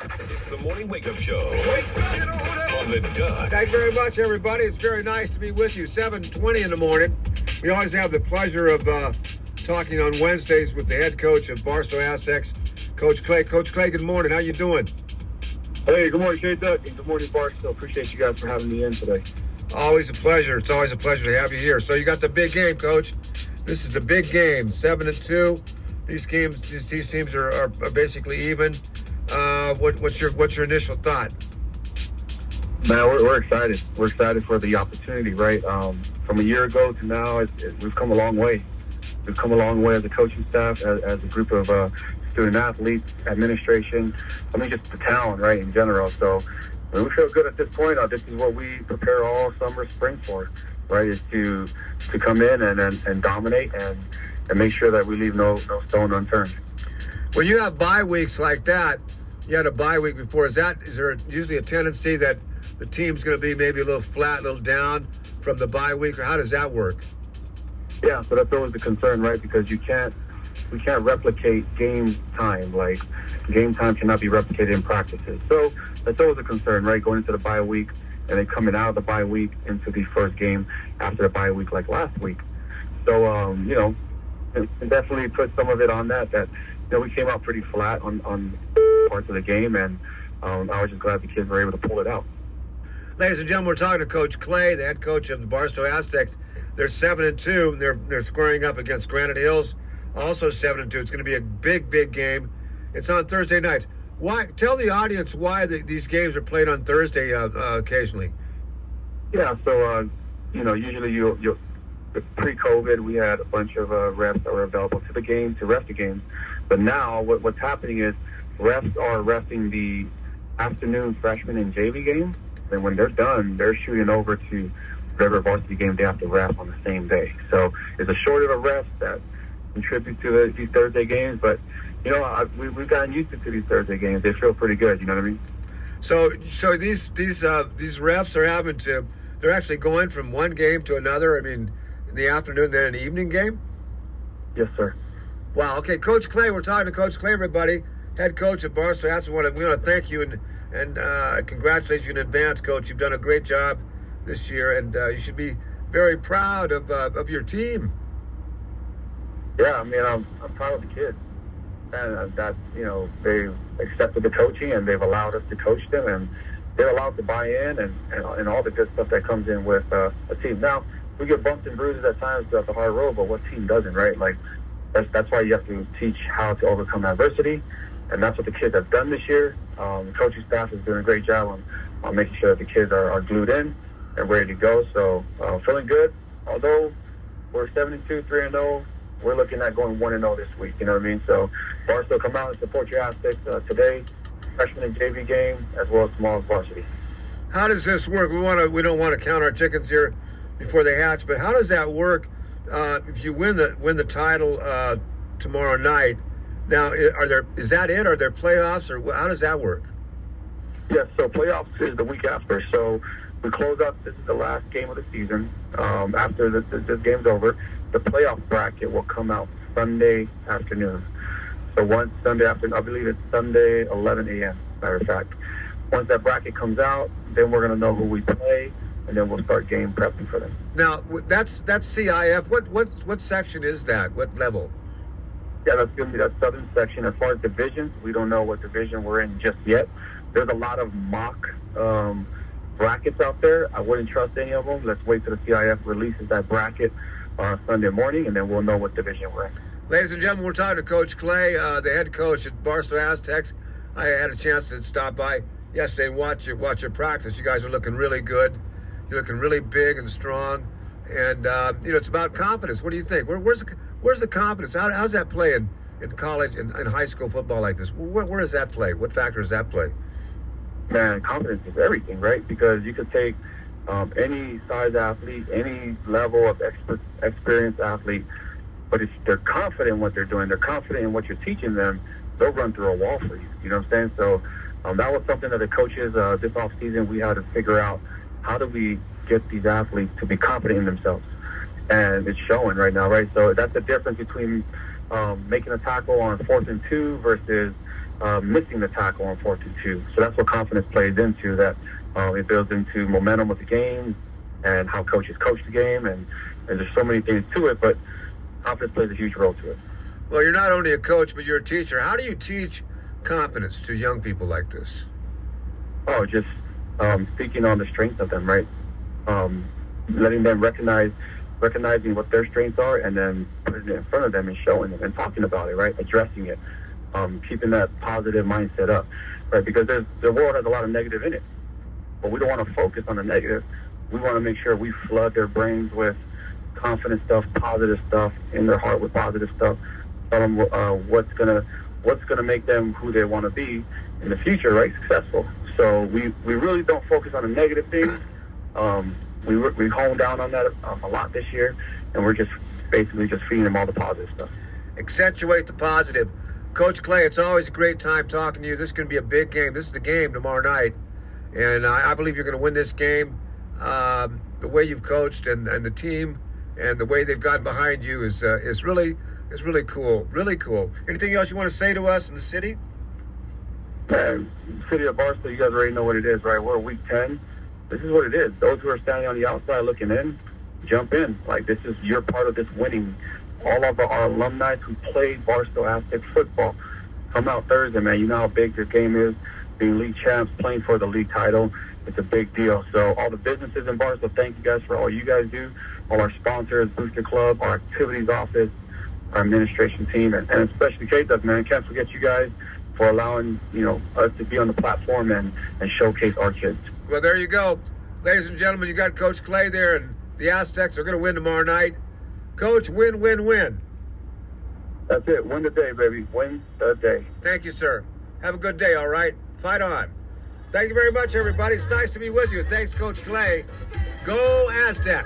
It's the morning wake-up show on the Doug. Thank you very much, everybody. It's very nice to be with you. 7:20 in the morning. We always have the pleasure of talking on Wednesdays with the head coach of Barstow Aztecs, Coach Clay. Coach Clay, good morning. How you doing? Hey, good morning, K-Duck, and good morning, Barstow. Appreciate you guys for having me in today. Always a pleasure. It's always a pleasure to have you here. So you got the big game, Coach. This is the big game. 7-2. These teams are basically even. What's your initial thought? Man, we're excited. We're excited for the opportunity, right? From a year ago to now, we've come a long way. We've come a long way as a coaching staff, as a group of student athletes, administration. I mean, just the talent, right, in general. So we feel good at this point. This is what we prepare all summer, spring for, right? Is to come in and dominate and make sure that we leave no stone unturned. When you have bye weeks like that, you had a bye week before. Is there usually a tendency that the team's going to be maybe a little flat, a little down from the bye week, or how does that work? Yeah, so that's always the concern, right? Because we can't replicate game time. Like, game time cannot be replicated in practices. So that's always a concern, right? Going into the bye week and then coming out of the bye week into the first game after the bye week, like last week. So, it definitely put some of it on that we came out pretty flat on parts of the game, and I was just glad the kids were able to pull it out. Ladies and gentlemen, we're talking to Coach Clay, the head coach of the Barstow Aztecs. They're 7-2. They're squaring up against Granite Hills, also 7-2. It's going to be a big game. It's on Thursday nights. Why? Tell the audience why these games are played on Thursday occasionally. Yeah, so usually pre-COVID, we had a bunch of refs that were available to the game to ref the games. But now what's happening is refs are refing the afternoon freshman and JV game, and when they're done, they're shooting over to whatever varsity game they have to ref on the same day. So it's a shortage of refs that contribute to these Thursday games. But we've gotten used to these Thursday games. They feel pretty good. You know what I mean? So these refs are they're actually going from one game to another. I mean, in the afternoon, then an evening game? Yes, sir. Wow. Okay, Coach Clay, we're talking to Coach Clay, everybody, head coach at Barstow. We want to thank you and congratulate you in advance, Coach. You've done a great job this year, and you should be very proud of your team. Yeah, I mean, I'm proud of the kids, and that they've accepted the coaching and they've allowed us to coach them, and they're allowed to buy in and all the good stuff that comes in with a team. Now, we get bumps and bruises at times throughout the hard road, but what team doesn't, right? Like, that's why you have to teach how to overcome adversity, and that's what the kids have done this year. The coaching staff is doing a great job on making sure that the kids are glued in and ready to go. So feeling good. Although we're 7-2, 3-0, we're looking at going 1-0 this week. You know what I mean? So Barstow, come out and support your Aztecs today. Freshman and JV game, as well as small varsity. How does this work? We don't want to count our chickens here before they hatch, but how does that work if you win the title tomorrow night? Now, is that it? Are there playoffs, or how does that work? Yes, so playoffs is the week after. So we close out. This is the last game of the season. After this game's over, the playoff bracket will come out Sunday afternoon. So once Sunday afternoon, I believe it's Sunday 11 a.m., matter of fact. Once that bracket comes out, then we're going to know who we play, and then we'll start game prepping for them. Now, that's CIF. What section is that? What level? Yeah, that's going to be that southern section. As far as divisions, we don't know what division we're in just yet. There's a lot of mock brackets out there. I wouldn't trust any of them. Let's wait till the CIF releases that bracket Sunday morning, and then we'll know what division we're in. Ladies and gentlemen, we're talking to Coach Clay, the head coach at Barstow Aztecs. I had a chance to stop by yesterday and watch your practice. You guys are looking really good. You're looking really big and strong, and it's about confidence. What do you think? Where's the confidence? How's that play in college and high school football like this? Where does that play? What factor does that play? Man, confidence is everything, right? Because you could take any size athlete, any level of experienced athlete, but if they're confident in what they're doing, they're confident in what you're teaching them, they'll run through a wall for you. You know what I'm saying? So that was something that the coaches this offseason, we had to figure out, how do we get these athletes to be confident in themselves? And it's showing right now, right? So that's the difference between making a tackle on 4th and 2 versus missing the tackle on 4th and 2. So that's what confidence plays into, that it builds into momentum of the game and how coaches coach the game. And there's so many things to it, but confidence plays a huge role to it. Well, you're not only a coach, but you're a teacher. How do you teach confidence to young people like this? Oh, just speaking on the strengths of them, right? Letting them recognizing what their strengths are, and then putting it in front of them and showing them and talking about it, right? Addressing it, keeping that positive mindset up, right? Because the world has a lot of negative in it, but we don't want to focus on the negative. We want to make sure we flood their brains with confident stuff, positive stuff, in their heart with positive stuff. Tell them what's gonna make them who they want to be in the future, right? Successful. So we really don't focus on the negative things. We honed down on that a lot this year, and we're just basically just feeding them all the positive stuff. Accentuate the positive. Coach Clay, it's always a great time talking to you. This is going to be a big game. This is the game tomorrow night, and I believe you're going to win this game. The way you've coached and the team and the way they've gotten behind you is really cool. Really cool. Anything else you want to say to us in the city? Man, city of Barstow, you guys already know what it is, right? We're week 10. This is what it is. Those who are standing on the outside looking in, jump in. Like, this is your part of this winning. All of our alumni who played Barstow Aztecs football, come out Thursday, man. You know how big this game is. Being league champs, playing for the league title, it's a big deal. So all the businesses in Barstow, thank you guys for all you guys do. All our sponsors, Booster Club, our activities office, our administration team, and especially K-Duck, man. Can't forget you guys for allowing, us to be on the platform and showcase our kids. Well, there you go. Ladies and gentlemen, you got Coach Clay there, and the Aztecs are going to win tomorrow night. Coach, win, win, win. That's it. Win the day, baby. Win the day. Thank you, sir. Have a good day, all right? Fight on. Thank you very much, everybody. It's nice to be with you. Thanks, Coach Clay. Go Aztec.